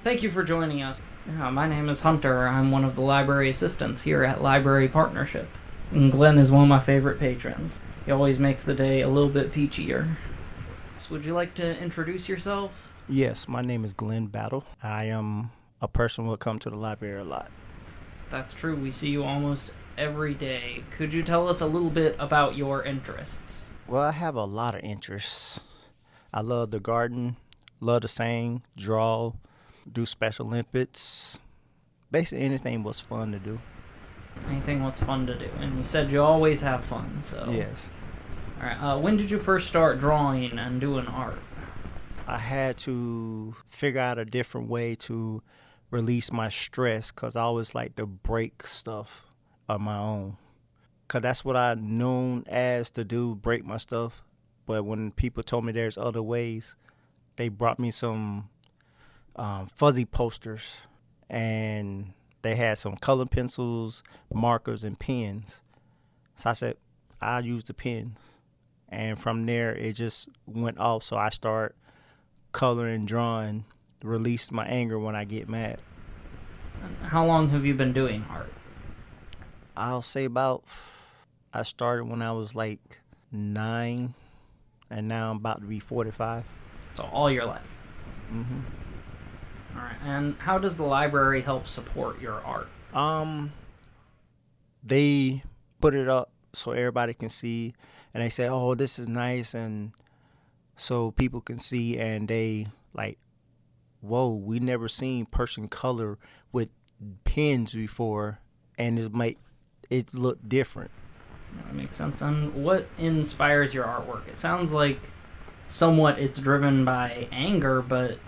Thank you for joining us. My name is Hunter. I'm one of the library assistants here at Library Partnership. And Glenn is one of my favorite patrons. He always makes the day a little bit peachier. So would you like to introduce yourself? Yes, my name is Glen Battle. I am a person who will come to the library a lot. That's true. We see you almost every day. Could you tell us a little bit about your interests? Well, I have a lot of interests. I love the garden, love to sing, draw, do Special Olympics. Basically, anything was fun to do. Anything what's fun to do. And you said you always have fun, so... Yes. Alright, when did you first start drawing and doing art? I had to figure out a different way to release my stress because I always like to break stuff of my own. Because that's what I known as to do, break my stuff. But when people told me there's other ways, they brought me some fuzzy posters, and they had some color pencils, markers, and pens. So I said, I'll use the pens. And from there, it just went off. So I start coloring, drawing, release my anger when I get mad. And how long have you been doing art? I'll say I started when I was like 9, and now I'm about to be 45. So all your life. Mm-hmm. Alright, and how does the library help support your art? They put it up so everybody can see, and they say, oh, this is nice, and so people can see, and they like, whoa, we never seen person color with pens before, and it make it look different. That makes sense. And what inspires your artwork? It sounds like somewhat it's driven by anger, but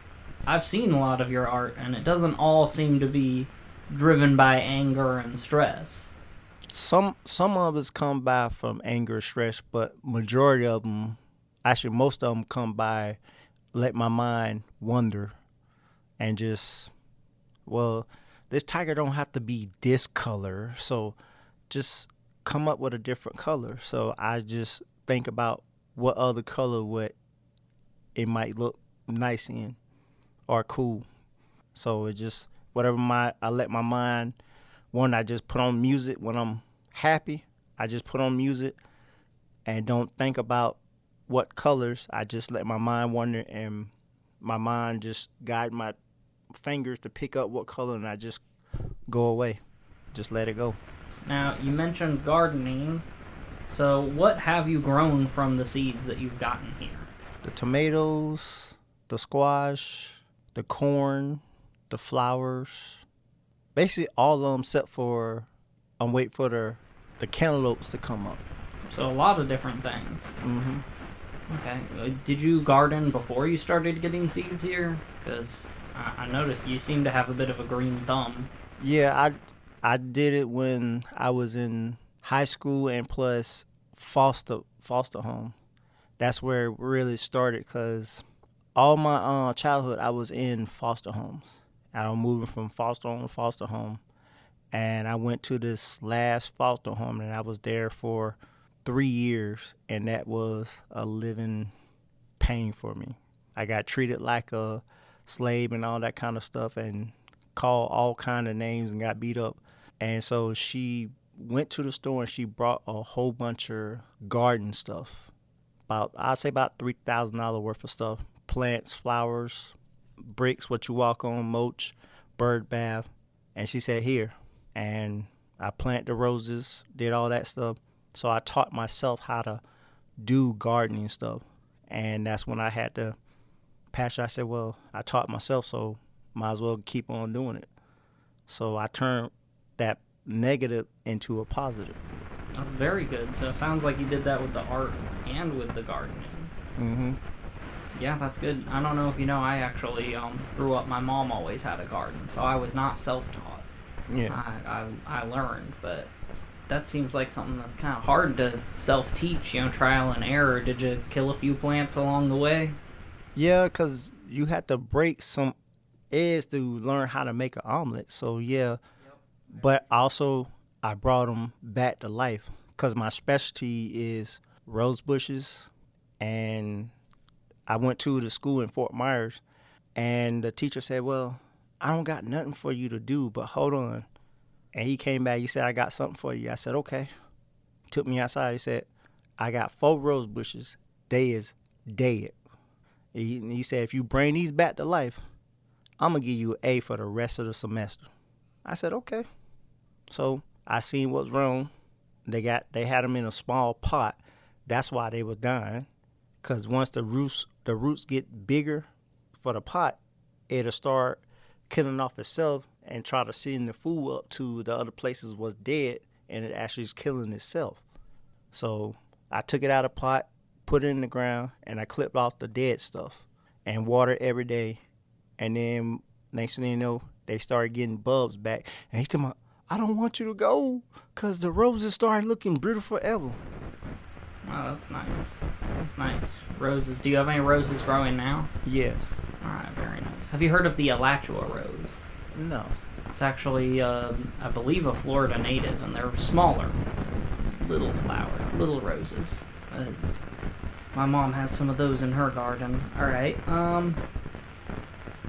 I've seen a lot of your art, and it doesn't all seem to be driven by anger and stress. Some of us come by from anger, stress, but majority of them, actually most of them, come by let my mind wander and just, well, this tiger don't have to be this color, so just come up with a different color. So I just think about what other color would it might look nice in or cool. So it just whatever I let my mind wander. I just put on music when I'm happy. I just put on music and don't think about what colors. I just let my mind wander, and my mind just guide my fingers to pick up what color, and I just go away. Just let it go. Now, you mentioned gardening, so what have you grown from the seeds that you've gotten here? The tomatoes, the squash, the corn, the flowers, basically all of them except for I'm waiting for the cantaloupes to come up. So a lot of different things. Mm-hmm. Okay. Did you garden before you started getting seeds here? Because I noticed you seem to have a bit of a green thumb. Yeah, I did it when I was in high school and plus foster home. That's where it really started because all my childhood I was in foster homes. I was moving from foster home to foster home, and I went to this last foster home, and I was there for 3 years, and that was a living pain for me. I got treated like a slave and all that kind of stuff, and called all kind of names and got beat up. And so she went to the store and she brought a whole bunch of garden stuff. I'd say about $3,000 worth of stuff. Plants, flowers, bricks, what you walk on, mulch, bird bath. And she said, here. And I planted the roses, did all that stuff. So I taught myself how to do gardening stuff. And that's when I had the passion. I said, well, I taught myself, so might as well keep on doing it. So I turned that negative into a positive. That's very good. So it sounds like you did that with the art and with the gardening. Mm-hmm. Yeah, that's good. I don't know if you know, I actually grew up, my mom always had a garden, so I was not self-taught. Yeah. I learned, but that seems like something that's kind of hard to self-teach, trial and error. Did you kill a few plants along the way? Yeah, because you had to break some eggs to learn how to make an omelet. So, yeah. But also, I brought them back to life because my specialty is rose bushes. And I went to the school in Fort Myers, and the teacher said, well, I don't got nothing for you to do, but hold on. And he came back. He said, I got something for you. I said, okay. Took me outside. He said, I got 4 rose bushes. They is dead. He said, if you bring these back to life, I'm going to give you an A for the rest of the semester. I said, okay. So I seen what's wrong. They had them in a small pot. That's why they was dying. Because once the roots get bigger for the pot, it'll start killing off itself and try to send the food up to the other places was dead, and it actually is killing itself. So I took it out of the pot, put it in the ground, and I clipped off the dead stuff and watered every day. And then next thing you know, they started getting bulbs back. And he told me, I don't want you to go because the roses started looking beautiful forever. Oh, that's nice. That's nice. Roses. Do you have any roses growing now? Yes. All right, very nice. Have you heard of the Alachua rose? No. It's actually, I believe, a Florida native, and they're smaller. Little flowers, little roses. My mom has some of those in her garden. All right.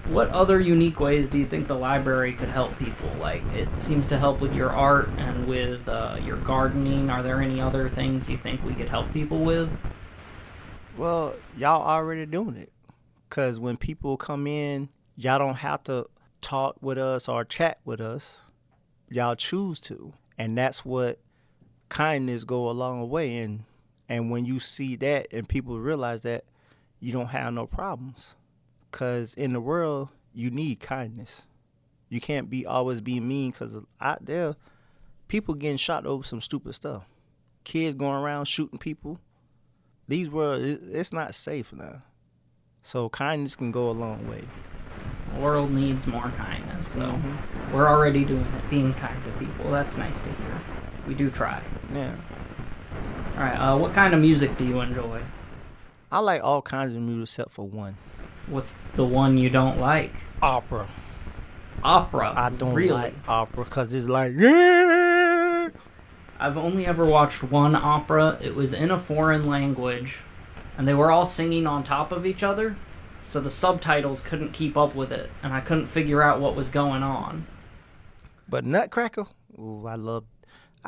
What other unique ways do you think the library could help people? Like, it seems to help with your art and with your gardening. Are there any other things you think we could help people with? Well, y'all already doing it. Because when people come in, y'all don't have to talk with us or chat with us. Y'all choose to. And that's what kindness go a long way. And when you see that and people realize that, you don't have no problems. Because in the world, you need kindness. You can't always be mean, because out there, people getting shot over some stupid stuff. Kids going around shooting people. These world, it's not safe now. So kindness can go a long way. The world needs more kindness, so we're already doing it, being kind to people. That's nice to hear. We do try. Yeah. All right, what kind of music do you enjoy? I like all kinds of music except for one. What's the one you don't like? Opera. Opera? I don't really like opera because it's like, yeah. I've only ever watched one opera. It was in a foreign language, and they were all singing on top of each other, so the subtitles couldn't keep up with it, and I couldn't figure out what was going on. But Nutcracker, ooh, I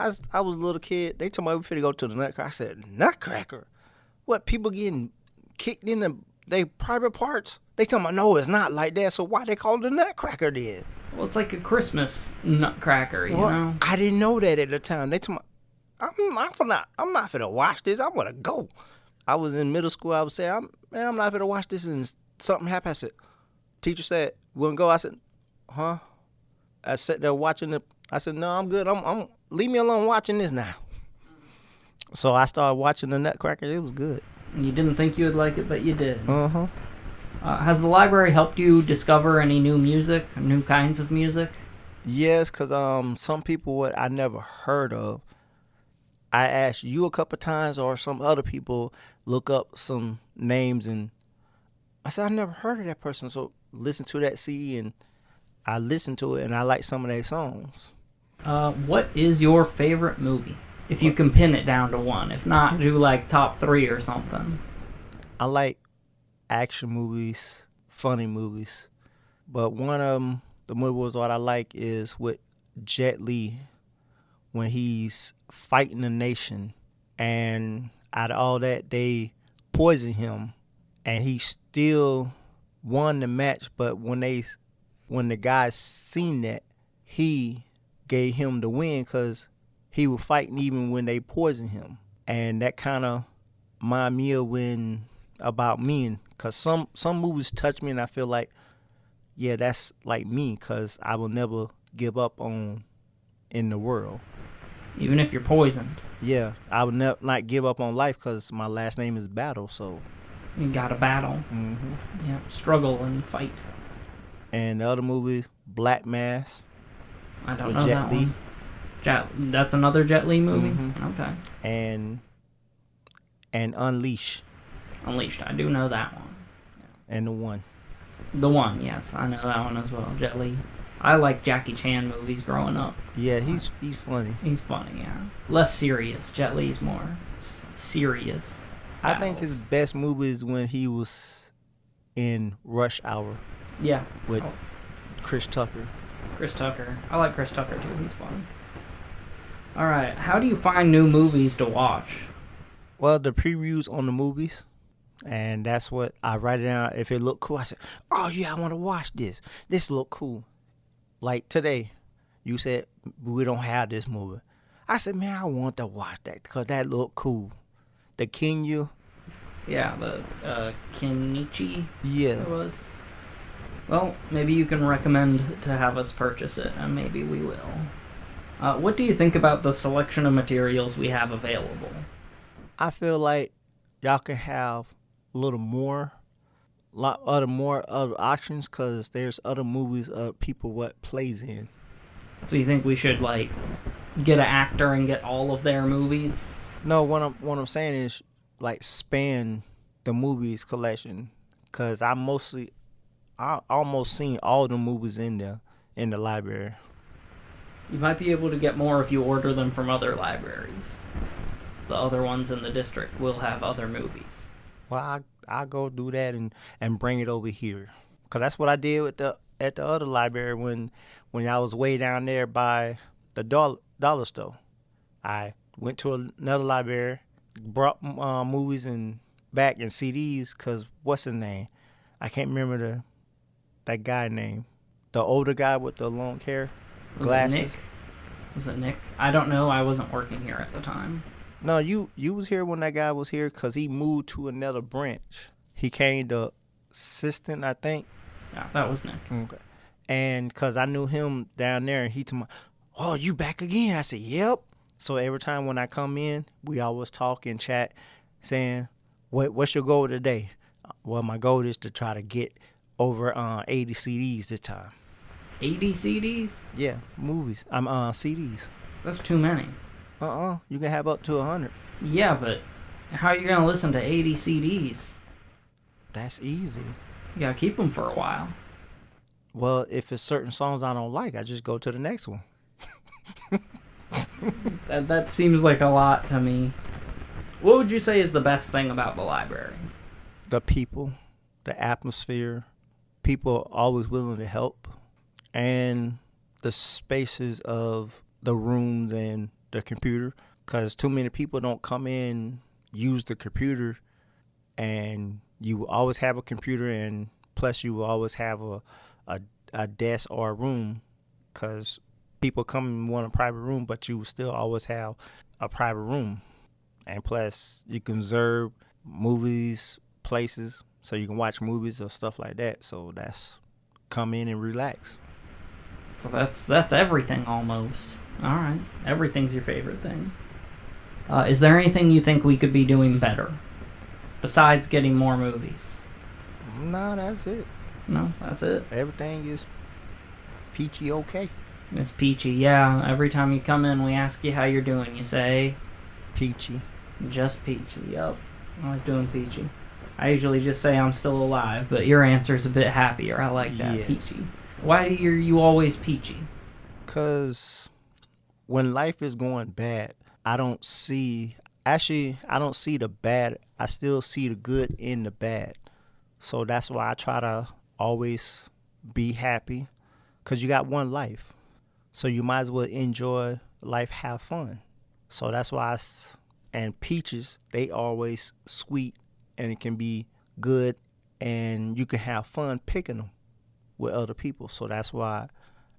was a little kid. They told me we finna go to the Nutcracker. I said, Nutcracker? What, people getting kicked in they private parts? They told me, no, it's not like that, so why they call it the Nutcracker then? Well, it's like a Christmas nutcracker, you know? I didn't know that at the time. They told me, I'm not finna watch this. I'm gonna go. I was in middle school. I was saying, I'm not finna watch this, and something happened. I said, teacher said, we'll go. I said, huh? I sat there watching it. I said, no, I'm good. I'm leave me alone watching this now. So I started watching the Nutcracker. It was good. You didn't think you would like it, but you did. Uh-huh. Has the library helped you discover any new music, new kinds of music? Yes, because some people what I never heard of, I asked you a couple times or some other people look up some names, and I said, I never heard of that person. So listen to that CD, and I listened to it, and I like some of their songs. What is your favorite movie? If you can pin it down to one. If not, do like top 3 or something. I like action movies, funny movies. But one of them, the movies what I like is with Jet Li when he's fighting a nation. And out of all that, they poison him. And he still won the match. But when the guys seen that, he gave him the win because he was fighting even when they poisoned him. And that kind of remind me about me. Because some movies touch me and I feel like, yeah, that's like me, because I will never give up on in the world. Even if you're poisoned. Yeah, I would not give up on life because my last name is Battle, so. You gotta battle. Mm-hmm. Yeah, struggle and fight. And the other movie, Black Mass. I don't know that one. That's another Jet Li movie? Mm-hmm. Okay. And Unleash. Unleashed, I do know that one. Yeah. And The One. The One, yes, I know that one as well, Jet Li. I like Jackie Chan movies growing up. Yeah, he's funny. He's funny, yeah. Less serious. Jet Li's more serious. I think his best movie is when he was in Rush Hour. Yeah. With Chris Tucker. Chris Tucker. I like Chris Tucker too. He's funny. All right. How do you find new movies to watch? Well, the previews on the movies, and that's what I write it down. If it look cool, I say, "Oh yeah, I want to watch this. This look cool." Like today, you said we don't have this movie. I said, "Man, I want to watch that because that look cool." The Kenya, Yeah, the Kenichi. yeah. It was. Well, maybe you can recommend to have us purchase it, and maybe we will. What do you think about the selection of materials we have available? I feel like y'all can have a little more, more other options because there's other movies people what plays in. So you think we should like get an actor and get all of their movies? No, what I'm saying is like span the movies collection because I almost seen all the movies in there in the library. You might be able to get more if you order them from other libraries. The other ones in the district will have other movies. Well, I go do that and bring it over here, cause that's what I did with the at the other library when I was way down there by the dollar store. I went to another library, brought movies and back and CDs, cause what's his name? I can't remember that guy name. The older guy with the long hair, glasses. Was it Nick? I don't know. I wasn't working here at the time. No, you was here when that guy was here because he moved to another branch. He came to assistant, I think. Yeah, that was Nick. Okay. And because I knew him down there, and he told me, "Oh, you back again?" I said, "Yep." So every time when I come in, we always talk and chat, saying, "What's your goal today?" Well, my goal is to try to get over 80 CDs this time. 80 CDs? Yeah, movies. I'm CDs. That's too many. You can have up to 100. Yeah, but how are you going to listen to 80 CDs? That's easy. You got to keep them for a while. Well, if it's certain songs I don't like, I just go to the next one. That seems like a lot to me. What would you say is the best thing about the library? The people, the atmosphere, people are always willing to help, and the spaces of the rooms and the computer. Because too many people don't come in, use the computer, and you will always have a computer, and plus you will always have a desk or a room, because people come and want a private room, but you will still always have a private room. And plus, you can reserve movies, places, so you can watch movies or stuff like that. So that's come in and relax. So that's everything almost. All right, everything's your favorite thing. Is there anything you think we could be doing better besides getting more movies? No, that's it. No, that's it. Everything is peachy okay. It's peachy, yeah. Every time you come in, we ask you how you're doing. You say, Peachy. just peachy, yep. Always doing peachy. I usually just say I'm still alive, but your answer's a bit happier. I like that, Yes. peachy. Why are you always peachy? Because when life is going bad, I don't see the bad. I still see the good in the bad. So that's why I try to always be happy, because you got one life. So you might as well enjoy life, have fun. So that's why and peaches, they always sweet, and it can be good, and you can have fun picking them with other people. So that's why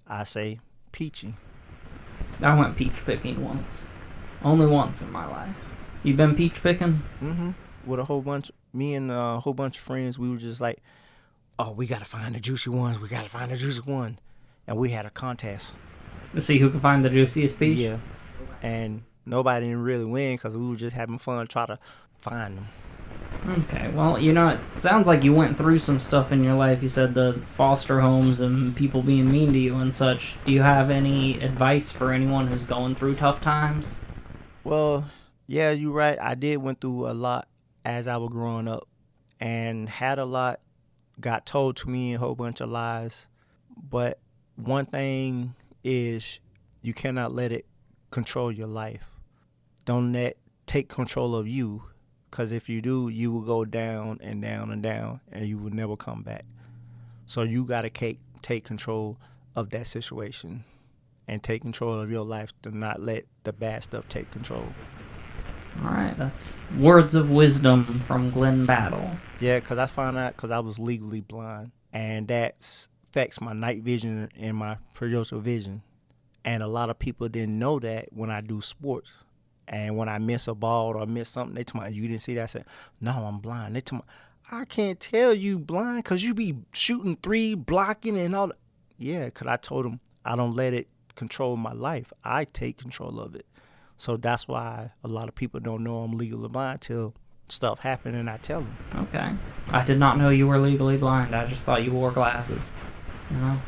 I say peachy. I went peach picking once. Only once in my life. You been peach picking? Mm-hmm. With me and a whole bunch of friends, we were just like, "Oh, we gotta find the juicy ones. We gotta find the juicy one," and we had a contest. To see who can find the juiciest peach? Yeah, and nobody didn't really win because we were just having fun trying to find them. Okay, well, it sounds like you went through some stuff in your life. You said the foster homes and people being mean to you and such. Do you have any advice for anyone who's going through tough times? Well, yeah, you're right. I did went through a lot as I was growing up, and had a lot got told to me, a whole bunch of lies. But one thing is, you cannot let it control your life. Don't let take control of you, because if you do, you will go down and down and down, and you will never come back. So you got to take control of that situation and take control of your life. Do not let the bad stuff take control. All right, that's words of wisdom from Glen Battle. Yeah, because I found out because I was legally blind, and that affects my night vision and my peripheral vision. And a lot of people didn't know that when I do sports. And when I miss a ball or miss something, they tell me, you didn't see that? I said, no, I'm blind. They tell me, I can't tell you blind because you be shooting three, blocking and all that. Yeah, because I told them I don't let it control my life. I take control of it. So that's why a lot of people don't know I'm legally blind till stuff happen and I tell them. Okay. I did not know you were legally blind. I just thought you wore glasses. You know?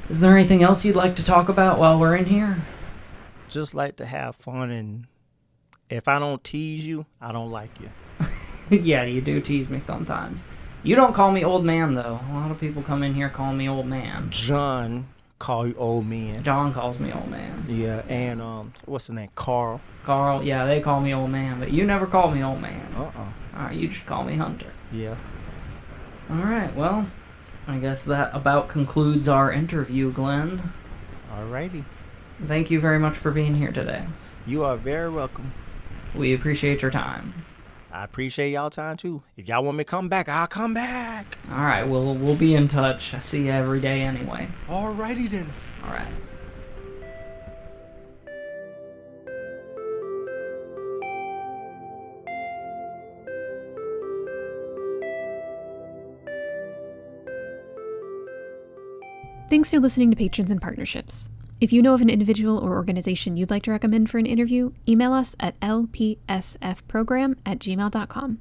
Is there anything else you'd like to talk about while we're in here? Just like to have fun, and if I don't tease you, I don't like you. Yeah, you do tease me sometimes. You don't call me old man, though. A lot of people come in here calling me old man. John call you old man. John calls me old man. Yeah, and what's his name? Carl. Carl, yeah, they call me old man, but you never call me old man. Alright, you just call me Hunter. Yeah. Alright, well, I guess that about concludes our interview, Glenn. Alrighty. Thank you very much for being here today. You are very welcome. We appreciate your time. I appreciate y'all time too. If y'all want me to come back, I'll come back. Alright, we'll be in touch. I see you every day anyway. Alrighty then. Alright. Thanks for listening to Patrons and Partnerships. If you know of an individual or organization you'd like to recommend for an interview, email us at lpsfprogram@gmail.com.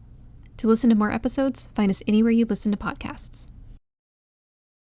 To listen to more episodes, find us anywhere you listen to podcasts.